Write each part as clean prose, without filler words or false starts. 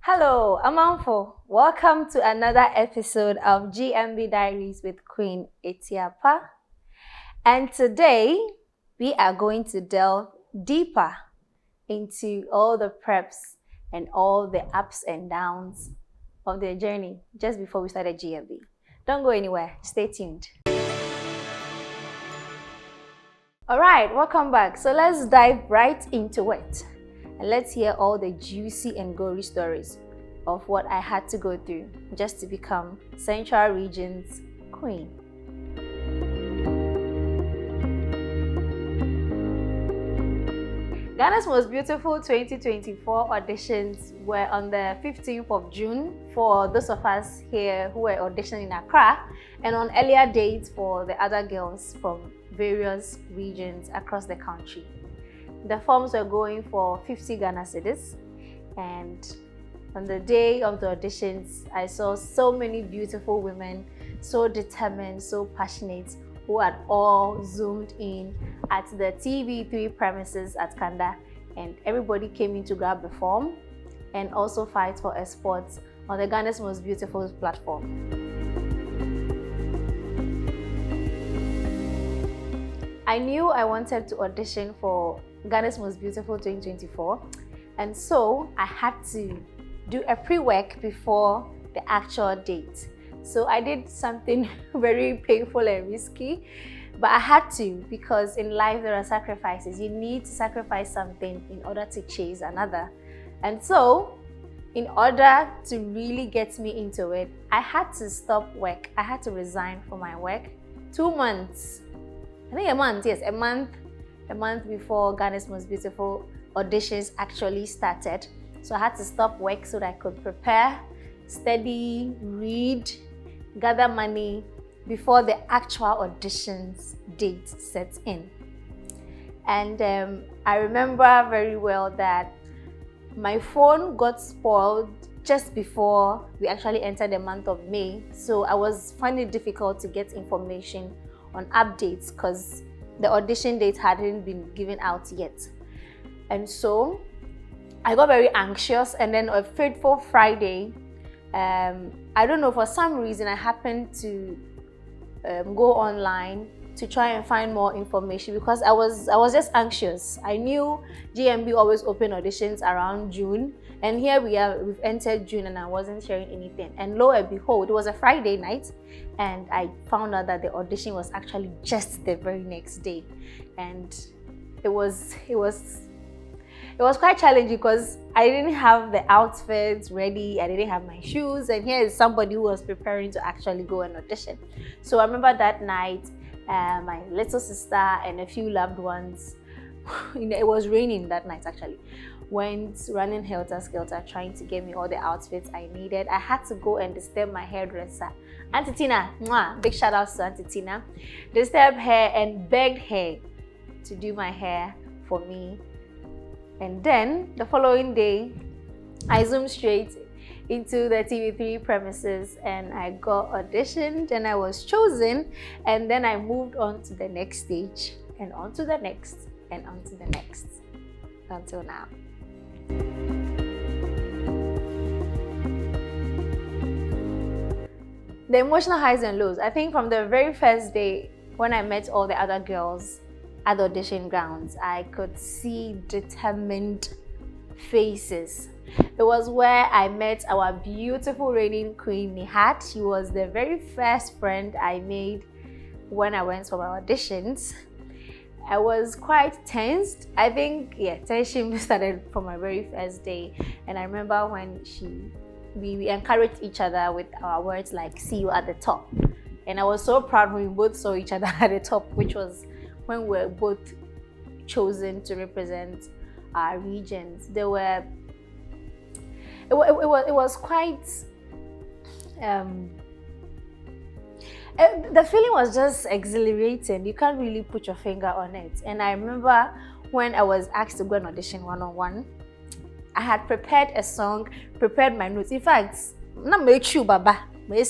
Hello, Amanfo. Welcome to another episode of GMB Diaries with Queen Etiapa. And today, we are going to delve deeper into all the preps and all the ups and downs of their journey just before we started GMB. Don't go anywhere. Stay tuned. All right, welcome back. So let's dive right into it. And let's hear all the juicy and gory stories of what I had to go through just to become Central Region's queen. Ghana's Most Beautiful 2024 auditions were on the 15th of June for those of us here who were auditioning in Accra, and on earlier dates for the other girls from various regions across the country. The forms were going for 50 Ghana cedis, and on the day of the auditions, I saw so many beautiful women, so determined, so passionate, who had all zoomed in at the TV3 premises at Kanda, and everybody came in to grab the form and also fight for a spot on the Ghana's Most Beautiful platform. I knew I wanted to audition for Ghana's Most Beautiful 2024, and so I had to do a pre-work before the actual date. So I did something very painful and risky, but I had to, because in life there are sacrifices. You need to sacrifice something in order to chase another. And so, in order to really get me into it, I had to stop work. I had to resign from my work 2 months. I think a month, yes, a month before Ghana's Most Beautiful auditions actually started. So I had to stop work so that I could prepare, study, read, gather money before the actual auditions date sets in. And I remember very well that my phone got spoiled just before we actually entered the month of May. So I was finding it difficult to get information on updates because the audition date hadn't been given out yet. And so I got very anxious, and then a fateful Friday, I don't know, for some reason I happened to go online to try and find more information because I was just anxious. I knew GMB always open auditions around June, and here we've entered June and I wasn't hearing anything. And lo and behold, it was a Friday night, and I found out that the audition was actually just the very next day, and it was quite challenging because I didn't have the outfits ready, I didn't have my shoes, and here is somebody who was preparing to actually go and audition. So I remember that night, my little sister and a few loved ones, it was raining that night actually, went running helter-skelter trying to get me all the outfits I needed. I had to go and disturb my hairdresser, Auntie Tina, big shout out to Auntie Tina, disturb her and begged her to do my hair for me. And then the following day, I zoomed straight into the TV3 premises and I got auditioned and I was chosen. And then I moved on to the next stage and on to the next and on to the next until now. The emotional highs and lows. I think from the very first day when I met all the other girls at the audition grounds, I could see determined faces. It was where I met our beautiful reigning queen, Nihat. She was the very first friend I made when I went for my auditions. I was quite tensed. I think, tension started from my very first day. And I remember when we encouraged each other with our words like, "See you at the top." And I was so proud when we both saw each other at the top, which was when we were both chosen to represent our regions. It was quite, the feeling was just exhilarating. You can't really put your finger on it. And I remember when I was asked to go and audition one-on-one, I had prepared a song, prepared my notes. In fact, not make sure, Baba. And then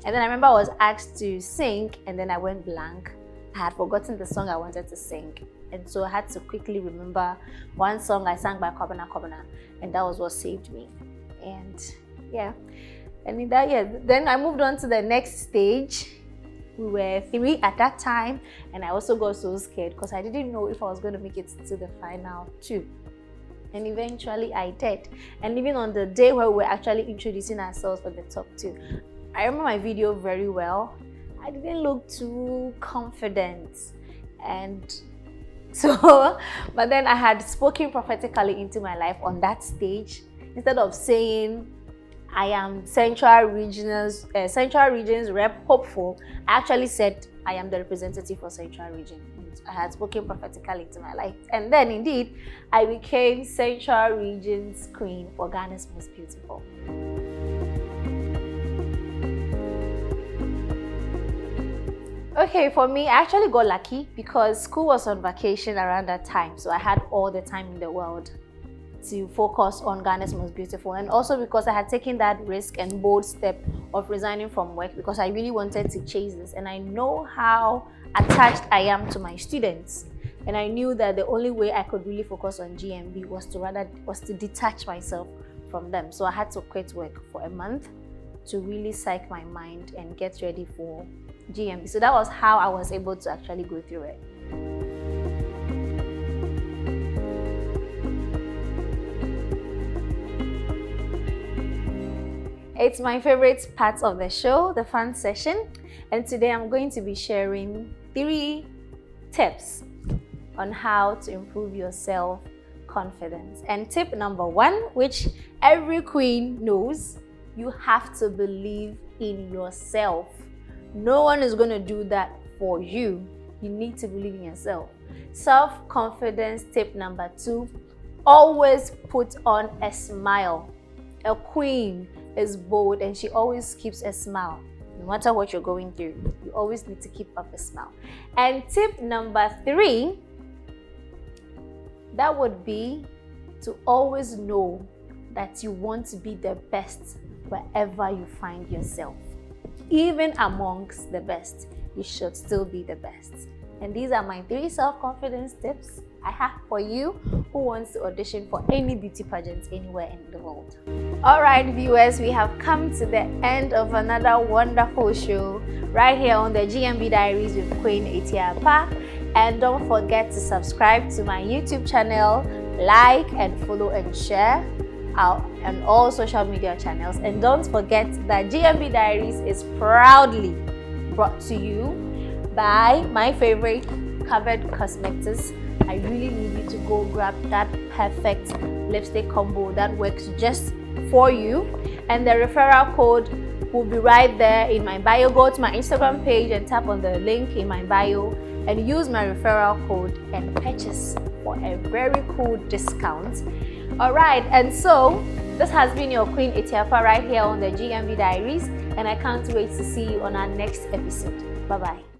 I remember I was asked to sing, and then I went blank. I had forgotten the song I wanted to sing. And so I had to quickly remember one song I sang by Kobana Kobana, and that was what saved me. And yeah, and in that year, then I moved on to the next stage. We were 3 at that time, and I also got so scared because I didn't know if I was going to make it to the final 2. And eventually I did. And even on the day where we were actually introducing ourselves for the top 2, I remember my video very well. I didn't look too confident. And so, but then I had spoken prophetically into my life on that stage. Instead of saying, I am Central Regions rep hopeful, I actually said I am the representative for Central Region. I had spoken prophetically to my life, and then indeed I became Central Region's queen for Ghana's Most Beautiful. Okay, for me, I actually got lucky because school was on vacation around that time, so I had all the time in the world to focus on Ghana's Most Beautiful, and also because I had taken that risk and bold step of resigning from work because I really wanted to chase this, and I know how attached I am to my students, and I knew that the only way I could really focus on GMB was to detach myself from them. So I had to quit work for a month to really psych my mind and get ready for GMB. So that was how I was able to actually go through it. It's my favorite part of the show, the fun session, and today I'm going to be sharing 3 tips on how to improve your self-confidence. And tip number 1, which every queen knows, you have to believe in yourself. No one is going to do that for you. You need to believe in yourself. Self-confidence tip number 2, always put on a smile. A queen is bold and she always keeps a smile. No matter what you're going through, you always need to keep up a smile. And tip number 3, that would be to always know that you want to be the best wherever you find yourself. Even amongst the best, you should still be the best. And these are my 3 self-confidence tips I have for you who wants to audition for any beauty pageant anywhere in the world. Alright viewers, we have come to the end of another wonderful show right here on the GMB Diaries with Queen Etiapa. And don't forget to subscribe to my YouTube channel, like and follow and share on all social media channels. And don't forget that GMB Diaries is proudly brought to you by my favorite Covered Cosmetics. I really need you to go grab that perfect lipstick combo that works just for you, and the referral code will be right there in my bio. Go to my Instagram page and tap on the link in my bio and use my referral code and purchase for a very cool discount. Alright, and so this has been your Queen Etiapa right here on the GMB Diaries, and I can't wait to see you on our next episode. Bye bye.